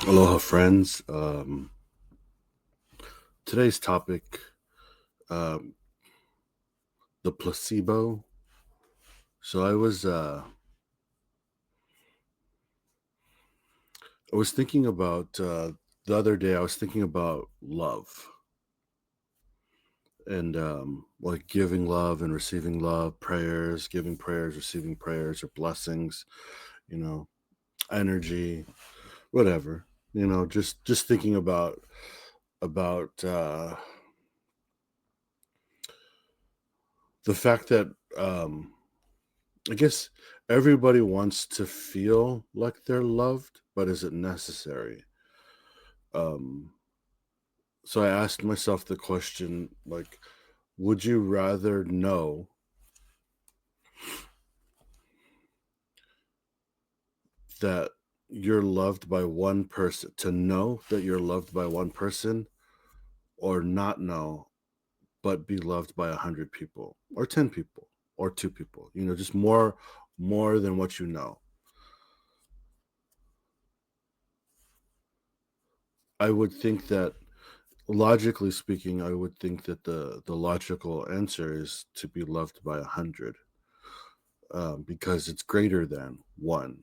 Aloha, friends. Today's topic, um, the placebo. So I was thinking about the other day. I was thinking about love and like giving love and receiving love, prayers, giving prayers, receiving prayers, or blessings. You know, energy, whatever. Just thinking about the fact that I guess everybody wants to feel like they're loved, but is it necessary? Um, so I asked myself the question, like, would you rather know that you're loved by one person, to know that you're loved by one person, or not know, but be loved by 100 people, or 10 people, or two people? Just more than what you know. I would think that logically speaking, I would think that the logical answer is to be loved by 100, because it's greater than one.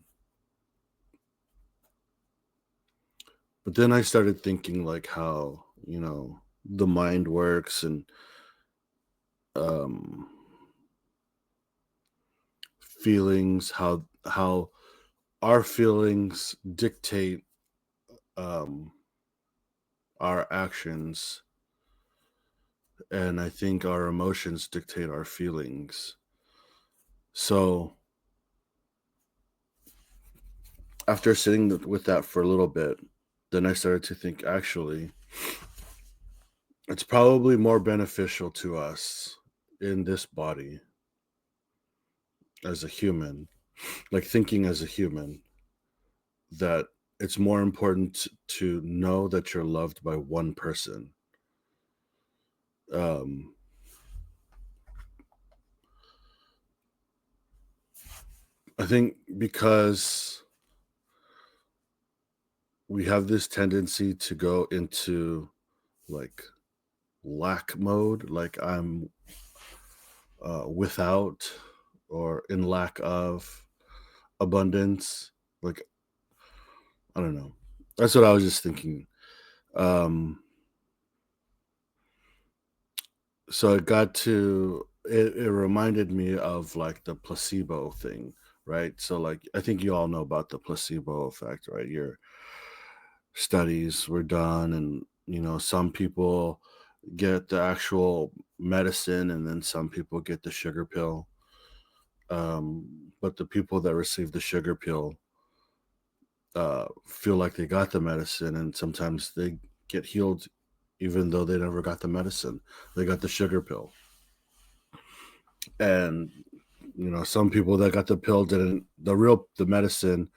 But then I started thinking like how the mind works, and um, feelings, how our feelings dictate um, our actions, and I think our emotions dictate our feelings. So after sitting with that for a little bit, then I started to think, actually, it's probably more beneficial to us in this body as a human, like thinking as a human, that it's more important to know that you're loved by one person. Um, I think because we have this tendency to go into like lack mode, like I'm without or in lack of abundance. Like, I don't know. That's what I was just thinking. Um, so it reminded me of like the placebo thing, right? So like I think you all know about the placebo effect, right? Your studies were done, and some people get the actual medicine, and then some people get the sugar pill. But the people that receive the sugar pill feel like they got the medicine, and sometimes they get healed even though they never got the medicine. They got the sugar pill. And some people that got the pill didn't the medicine,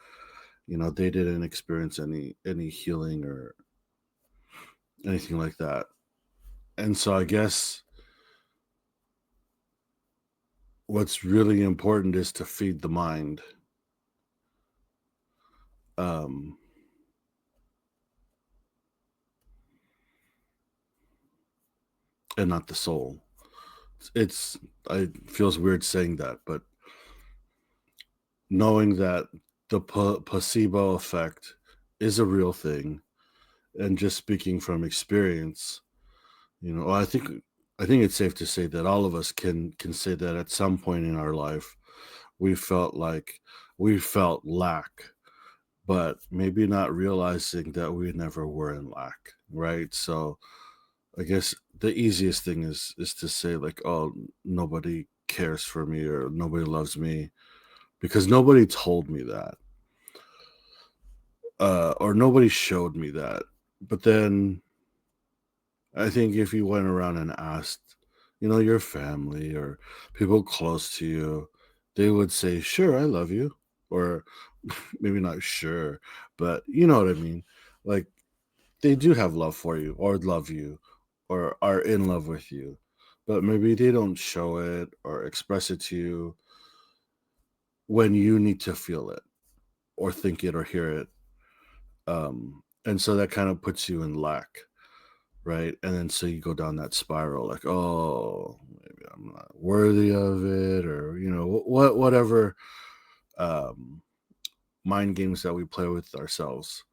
they didn't experience any healing or anything like that. And so I guess what's really important is to feed the mind, um and not the soul. It's I feels weird saying that, but knowing that the placebo effect is a real thing, and just speaking from experience, I think it's safe to say that all of us can say that at some point in our life we felt like we felt lack, but maybe not realizing that we never were in lack, right? So I guess the easiest thing is to say like, oh, nobody cares for me or nobody loves me, because nobody told me that, or nobody showed me that. But then I think if you went around and asked, your family or people close to you, they would say, "Sure, I love you," or maybe not sure, but you know what I mean. Like, they do have love for you, or love you, or are in love with you, but maybe they don't show it or express it to you when you need to feel it or think it or hear it. and so that kind of puts you in lack, right? And then so you go down that spiral, like, oh, maybe I'm not worthy of it, or whatever um, mind games that we play with ourselves.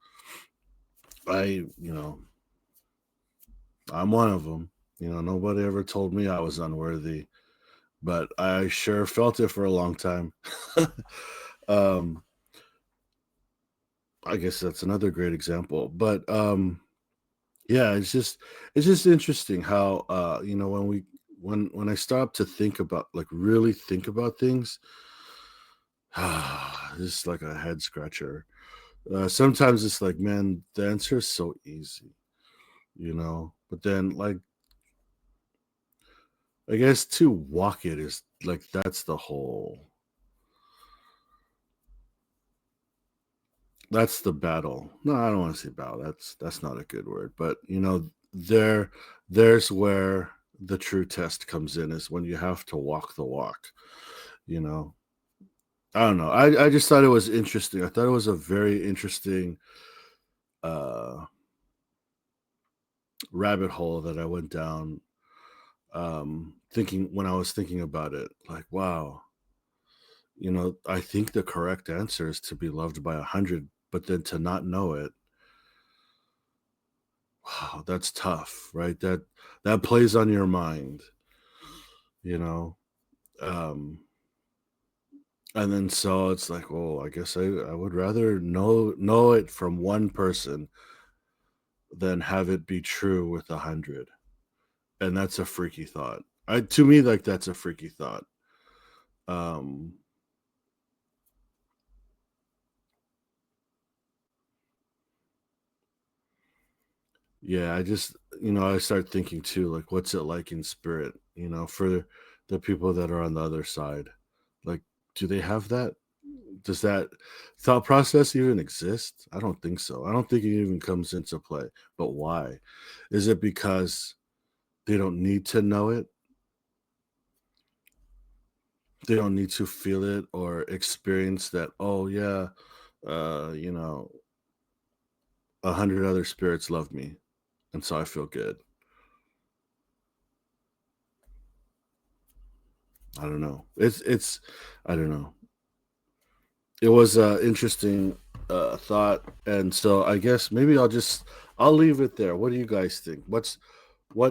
I, I'm one of them. Nobody ever told me I was unworthy, but I sure felt it for a long time. um, I guess that's another great example. But yeah, it's just interesting how when I stop to think about, like, really think about things, this is like a head scratcher. Sometimes it's like, man, the answer is so easy, but then, like, I guess to walk it is like, that's the battle. No, I don't want to say battle. That's not a good word, but there's where the true test comes in, is when you have to walk the walk, you know. I don't know. I just thought it was interesting. I thought it was a very interesting uh rabbit hole that I went down, thinking when I was thinking about it, like, wow, I think the correct answer is to be loved by 100, but then to not know it, wow, that's tough, right? That plays on your mind, you know. Um and then so it's like, oh, I guess I would rather know it from one person than have it be true with 100. And that's a freaky thought. To me, like, that's a freaky thought. Um Yeah, I start thinking too, like, what's it like in spirit, for the people that are on the other side? Like, do they have that? Does that thought process even exist? I don't think so. I don't think it even comes into play. But why? Is it because they don't need to know it? They don't need to feel it or experience that, oh, yeah, uh, you know, 100 other spirits love me. And so I feel good. I don't know. I don't know. It was a interesting thought, and so I guess maybe I'll leave it there. What do you guys think? What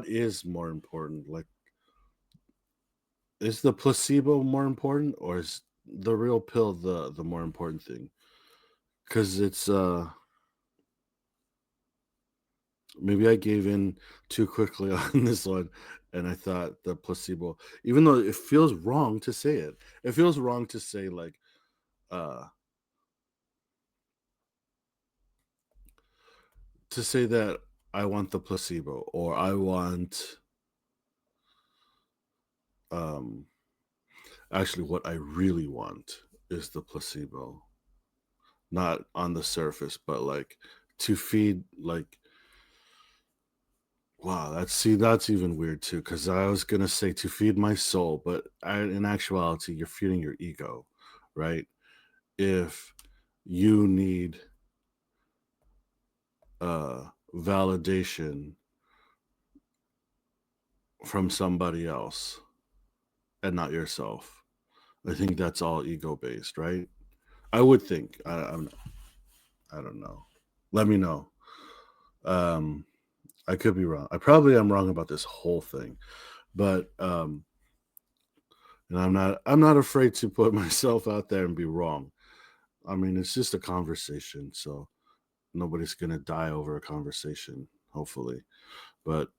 is more important? Like, is the placebo more important, or is the real pill the more important thing? Because it's maybe I gave in too quickly on this one, and I thought the placebo, even though it feels wrong to say it, it feels wrong to say, like, uh that I want the placebo, or I want um actually, what I really want is the placebo, not on the surface, but, like, to feed, like, wow, that's even weird too, because I was gonna say to feed my soul, but in actuality, you're feeding your ego, right? If you need validation from somebody else and not yourself, I think that's all ego based, right? I would think. I don't know. Let me know. Um, I could be wrong. I probably am wrong about this whole thing, but and I'm not afraid to put myself out there and be wrong. I mean, it's just a conversation, so nobody's gonna die over a conversation, hopefully. But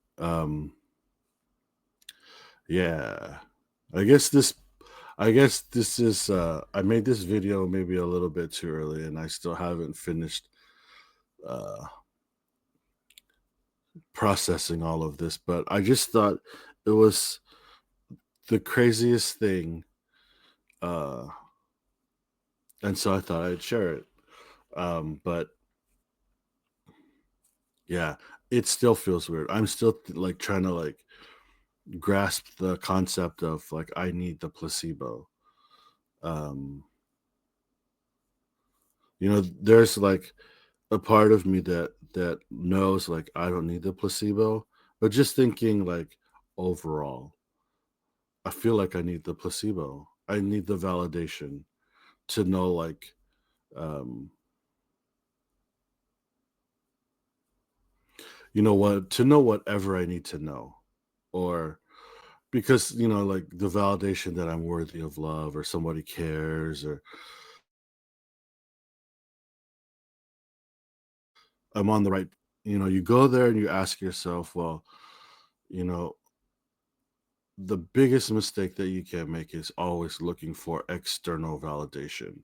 yeah, I guess this is I made this video maybe a little bit too early, and I still haven't finished uh processing all of this, but I just thought it was the craziest thing, uh and so I thought I'd share it. But yeah, it still feels weird. I'm still like trying to, like, grasp the concept of, like, I need the placebo. Um, there's, like, a part of me that knows like I don't need the placebo, but just thinking like overall, I feel like I need the placebo. I need the validation to know like um you know what, to know whatever I need to know, or because like the validation that I'm worthy of love or somebody cares or I'm on the right. You go there and you ask yourself, well, you know the biggest mistake that you can make is always looking for external validation.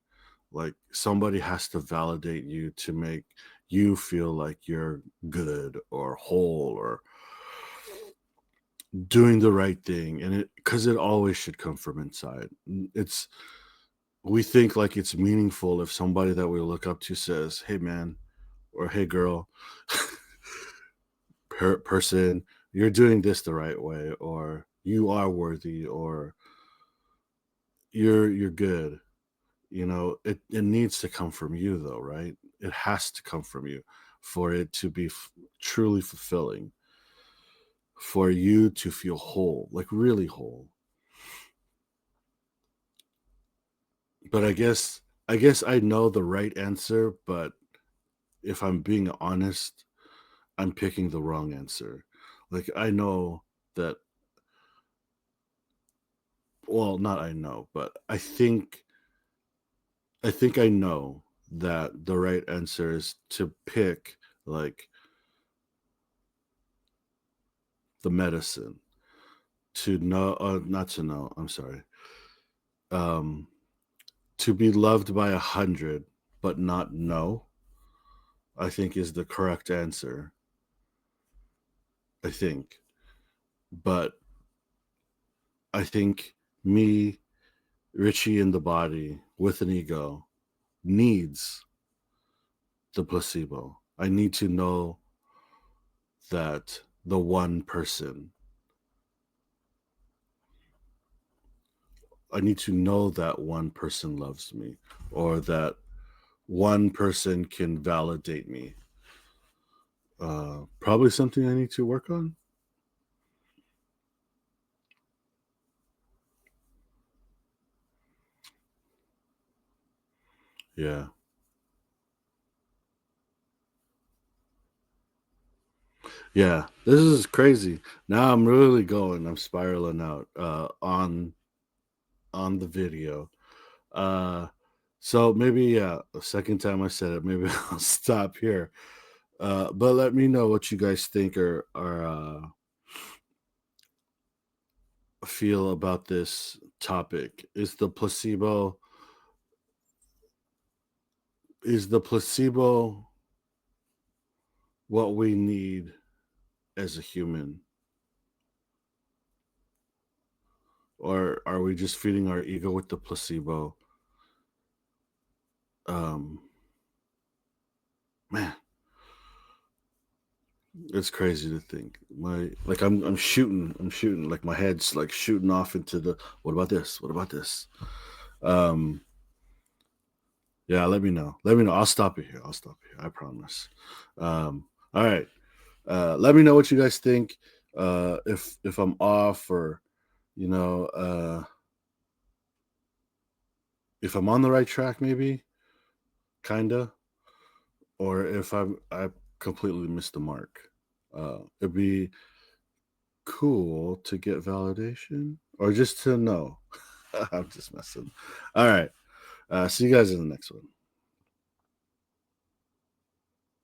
Like somebody has to validate you to make you feel like you're good or whole or doing the right thing. And it always should come from inside. We think like it's meaningful if somebody that we look up to says, "Hey man," or "Hey girl," person, "You're doing this the right way," or "You are worthy," or "You're good." It needs to come from you though, right? It has to come from you for it to be truly fulfilling, for you to feel whole, like really whole. But I guess I know the right answer, but if I'm being honest, I'm picking the wrong answer. Like I know that, well, not I know, but I think I know that the right answer is to pick like the medicine, to know, not to know, I'm sorry. Um to be loved by 100 but not know, I think is the correct answer. I think. But I think me, Richie in the body with an ego, needs the placebo. I need to know that the one person, I need to know that one person loves me, or that one person can validate me. Probably something I need to work on. Yeah. Yeah. This is crazy. Now I'm really going. I'm spiraling out on the video. Uh so maybe, yeah, the second time I said it, maybe I'll stop here. But let me know what you guys think or feel about this topic. Is the placebo what we need as a human, or are we just feeding our ego with the placebo? Um Man, it's crazy to think. I'm shooting, like my head's like shooting off into the, what about this? What about this? Um yeah, let me know. Let me know. I'll stop it here. I'll stop it here. I promise. All right. Let me know what you guys think. If I'm off, or you know, if I'm on the right track, maybe, kinda, or if I completely missed the mark. It'd be cool to get validation or just to know. I'm just messing. All right. See you guys in the next one.